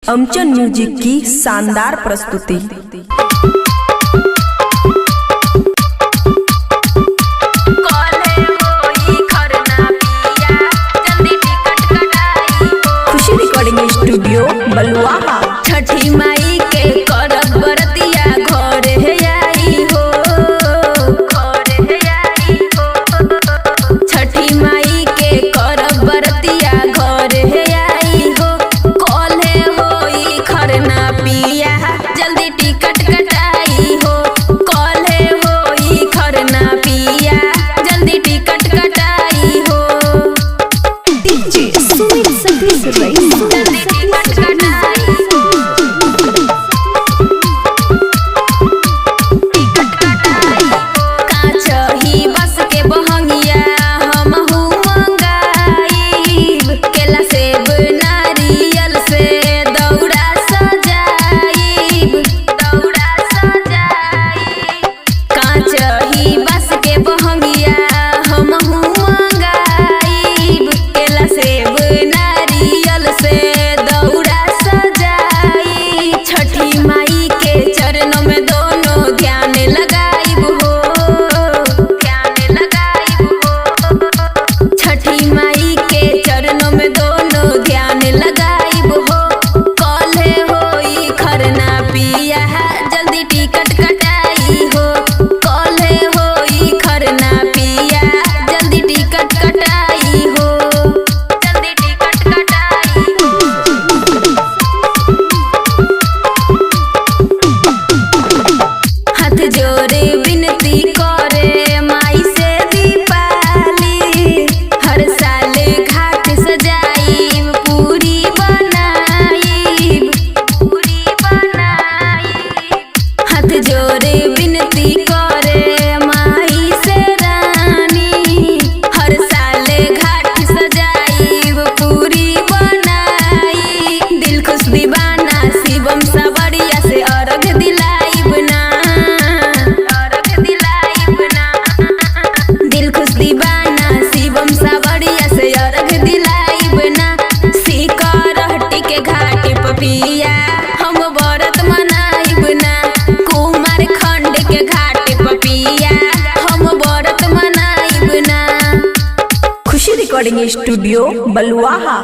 अमचन music की शानदार प्रस्तुति। खुशी रिकॉर्डिंग स्टूडियो बलुआहा। छठी माई के करब बरतिया घर है आई हो, घर है आई हो। छठी माई के करब बरतिया घर है आई हो। कॉले होई खरना पिया जल्दी टिकट कटाई हो। कॉले होई खरना पिया जल्दी टिकट कटाई हो। डीजे सुमित सतीश रईस जल्दी टिकट कटाई हो। काचही बस के बहंगिया हमहू मंगाईब। केला सेब नारियल से दौड़ा सजाईब, दौड़ा सजाईब। काचही बस के बहंगिया हमहू मंगाईब। केला सेब नारियल से दौड़ा सजाई। छठी माई के चरणों में दोनों ध्यान लगाईब हो, ध्यान लगाईब हो। छठी माई के चरणों में दोनों ध्यान लगाईब हो। कॉले होई खरना पिया जल्दी टिकट कटाई हो। कॉले होई खरना पिया जल्दी टिकट कटाई हो। जल्दी टिकट कटाई हो। हाथ जोड़े विनती करे माई से दीपाली। हर साल घाट सजाईब पूरी बनाईब, पूरी बनाईब। हाथ जोड़े विनती करे माई से रानी। हर साल घाट सजाईब पूरी बनाई। दिल खुश दीवाना शिवम सवरिया से अर्घ दिलाईब ना, अर्घ दिलाईब ना। दिल खुश दीवाना शिवम सवरिया से अर्घ दिलाईब ना। सिकरहटी के घाट पपिया हम व्रत मनाईब ना। कुमार खंड के घाट पपिया हम व्रत मनाईब ना। खुशी रिकॉर्डिंग स्टूडियो बलुआहा।